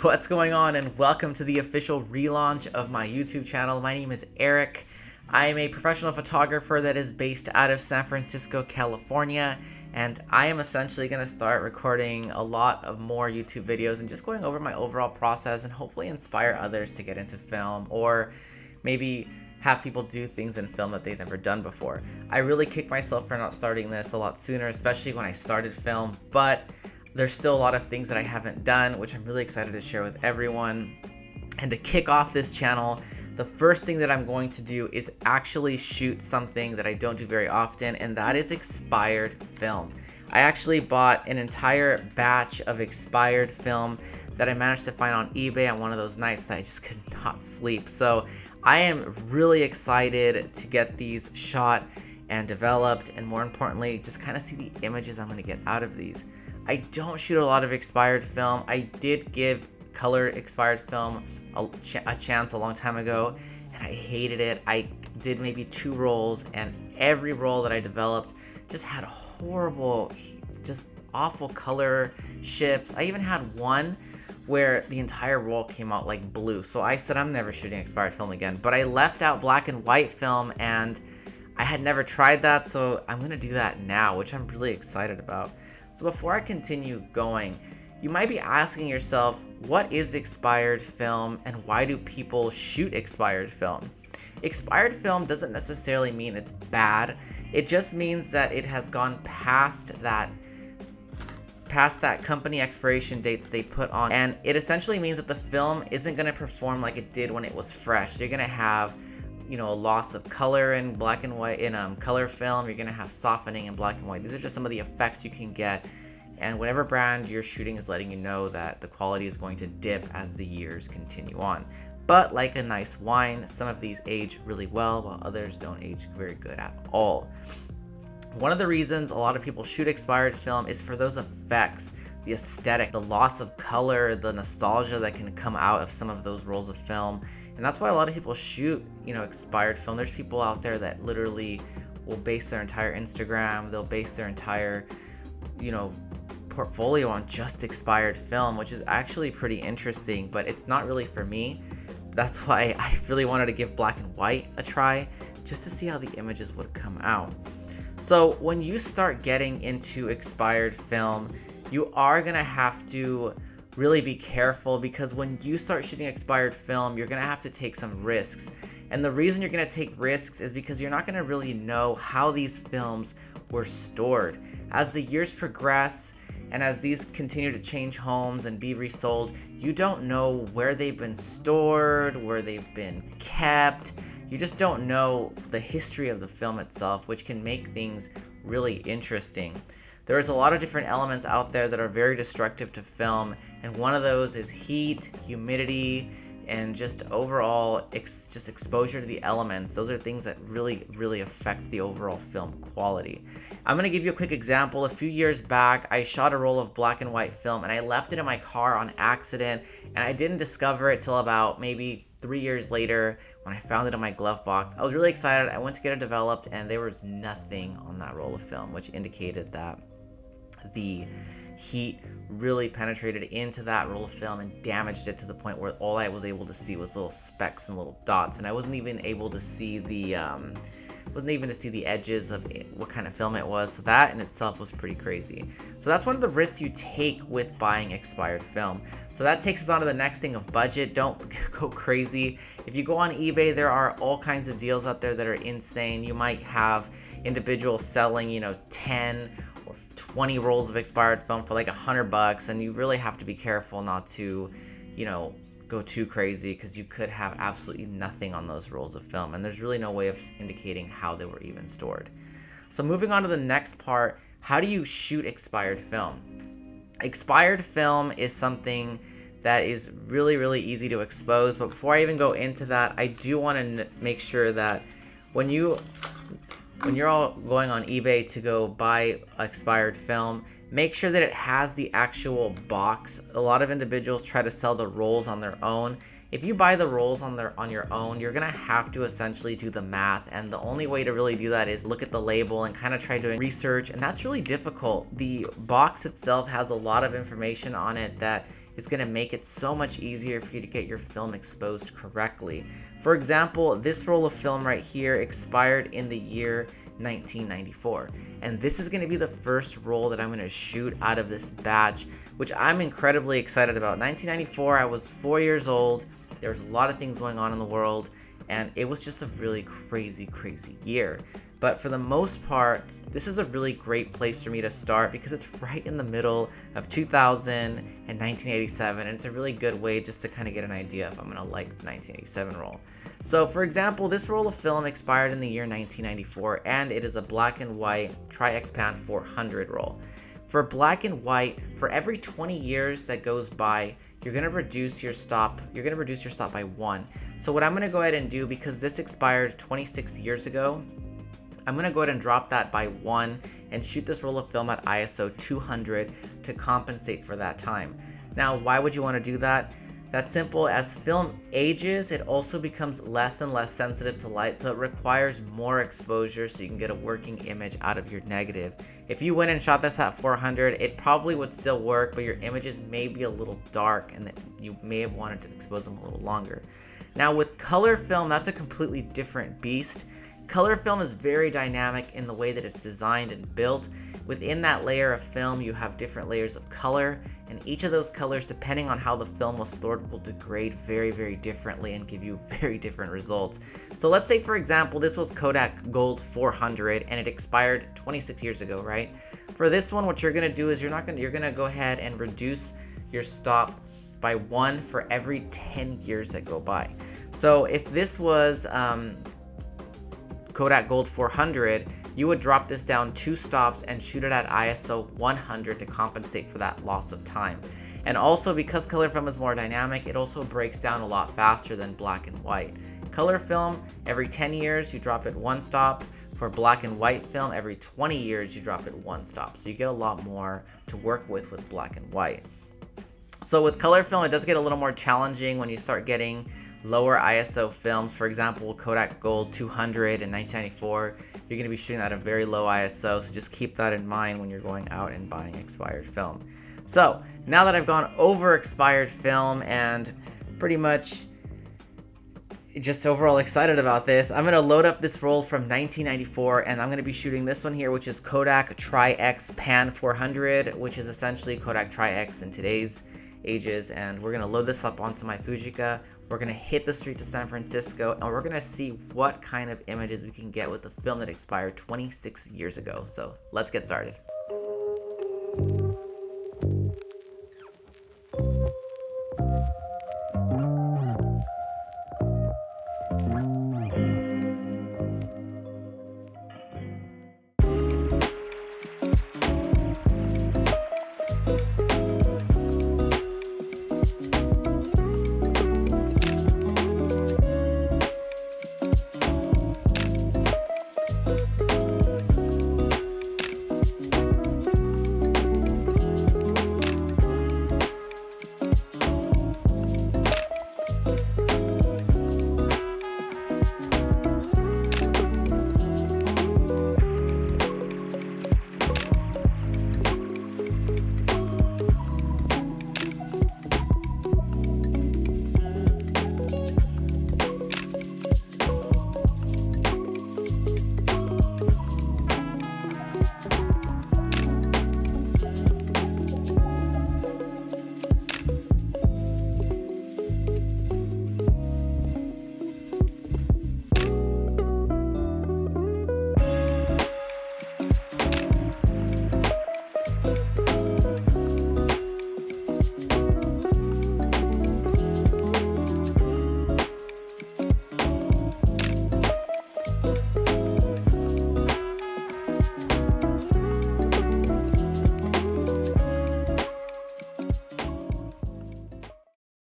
What's going on, and welcome to the official relaunch of my YouTube channel. My name is Eric. I am a professional photographer that is based out of San Francisco, California, and I am essentially going to start recording a lot of more YouTube videos and just going over my overall process and hopefully inspire others to get into film, or maybe have people do things in film that they've never done before. I really kick myself for not starting this a lot sooner, especially when I started film, but there's still a lot of things that I haven't done, which I'm really excited to share with everyone. And to kick off this channel, the first thing that I'm going to do is actually shoot something that I don't do very often, and that is expired film. I actually bought an entire batch of expired film that I managed to find on eBay on one of those nights that I just could not sleep. So I am really excited to get these shot and developed, and more importantly, just kind of see the images I'm going to get out of these. I don't shoot a lot of expired film. I did give color expired film a chance a long time ago, and I hated it. I did maybe 2 rolls, and every roll that I developed just had horrible, just awful color shifts. I even had one where the entire roll came out like blue. So I said I'm never shooting expired film again, but I left out black and white film, and I had never tried that, so I'm gonna do that now, which I'm really excited about. So before I continue going, you might be asking yourself, what is expired film and why do people shoot expired film? Expired film doesn't necessarily mean it's bad. It just means that it has gone past that company expiration date that they put on, and it essentially means that the film isn't going to perform like it did when it was fresh. You're going to have a loss of color in black and white in color film. You're gonna have softening in black and white. These are just some of the effects you can get, and whatever brand you're shooting is letting you know that the quality is going to dip as the years continue on. But like a nice wine, some of these age really well while others don't age very good at all. One of the reasons a lot of people shoot expired film is for those effects, the aesthetic, the loss of color, the nostalgia that can come out of some of those rolls of film. And that's why a lot of people shoot, expired film. There's people out there that literally will base their entire Instagram, they'll base their entire, portfolio on just expired film, which is actually pretty interesting, but it's not really for me. That's why I really wanted to give black and white a try, just to see how the images would come out. So when you start getting into expired film, you are gonna have to really be careful, because when you start shooting expired film, you're gonna have to take some risks. And the reason you're gonna take risks is because you're not gonna really know how these films were stored. As the years progress and as these continue to change homes and be resold, you don't know where they've been stored, where they've been kept. You just don't know the history of the film itself, which can make things really interesting. There's a lot of different elements out there that are very destructive to film, and one of those is heat, humidity, and just overall just exposure to the elements. Those are things that really affect the overall film quality. I'm going to give you a quick example. A few years back, I shot a roll of black and white film, and I left it in my car on accident, and I didn't discover it till about maybe 3 years later when I found it in my glove box. I was really excited. I went to get it developed, and there was nothing on that roll of film, which indicated that the heat really penetrated into that roll of film and damaged it to the point where all I was able to see was little specks and little dots, and I wasn't even able to see the edges of what kind of film it was. So that in itself was pretty crazy. So that's one of the risks you take with buying expired film. So that takes us on to the next thing of budget. Don't go crazy. If you go on eBay, there are all kinds of deals out there that are insane. You might have individuals selling 10 or 20 rolls of expired film for like $100, and you really have to be careful not to go too crazy, because you could have absolutely nothing on those rolls of film, and there's really no way of indicating how they were even stored. So moving on to the next part, how do you shoot expired film? Expired film is something that is really easy to expose, but before I even go into that, I do want to make sure that when you're all going on eBay to go buy expired film, make sure that it has the actual box. A lot of individuals try to sell the rolls on their own. If you buy the rolls on your own, you're gonna have to essentially do the math, and the only way to really do that is look at the label and kind of try doing research, and that's really difficult. The box itself has a lot of information on it that is going to make it so much easier for you to get your film exposed correctly. For example, this roll of film right here expired in the year 1994, and this is going to be the first roll that I'm going to shoot out of this batch, which I'm incredibly excited about. 1994, I was 4 years old. There was a lot of things going on in the world, and it was just a really crazy year. But for the most part, this is a really great place for me to start because it's right in the middle of 2000 and 1987, and it's a really good way just to kind of get an idea if I'm going to like the 1987 roll. So for example, this roll of film expired in the year 1994, and it is a black and white Tri-X-Pan 400 roll. For black and white, for every 20 years that goes by, you're going to reduce your stop by 1. So what I'm going to go ahead and do, because this expired 26 years ago, I'm going to go ahead and drop that by 1 and shoot this roll of film at ISO 200 to compensate for that time. Now, why would you want to do that? That's simple. As film ages, it also becomes less and less sensitive to light, so it requires more exposure so you can get a working image out of your negative. If you went and shot this at 400, it probably would still work, but your images may be a little dark and you may have wanted to expose them a little longer. Now with color film, that's a completely different beast. Color film is very dynamic in the way that it's designed and built. Within that layer of film, you have different layers of color, and each of those colors, depending on how the film was stored, will degrade very differently and give you very different results. So let's say, for example, this was Kodak Gold 400 and it expired 26 years ago, right? For this one, what you're gonna do is you're gonna go ahead and reduce your stop by 1 for every 10 years that go by. So if this was Kodak Gold 400, you would drop this down 2 stops and shoot it at ISO 100 to compensate for that loss of time. And also, because color film is more dynamic, it also breaks down a lot faster than black and white. Color film, every 10 years you drop it 1 stop. For black and white film, every 20 years you drop it 1 stop. So you get a lot more to work with black and white. So with color film, it does get a little more challenging when you start getting lower ISO films. For example, Kodak Gold 200 in 1994, you're going to be shooting at a very low ISO, so just keep that in mind when you're going out and buying expired film. So now that I've gone over expired film and pretty much just overall excited about this, I'm going to load up this roll from 1994, and I'm going to be shooting this one here, which is Kodak Tri-X-Pan 400, which is essentially Kodak Tri-X in today's ages. And we're going to load this up onto my Fujica. We're going to hit the streets of San Francisco, and we're going to see what kind of images we can get with the film that expired 26 years ago. So let's get started.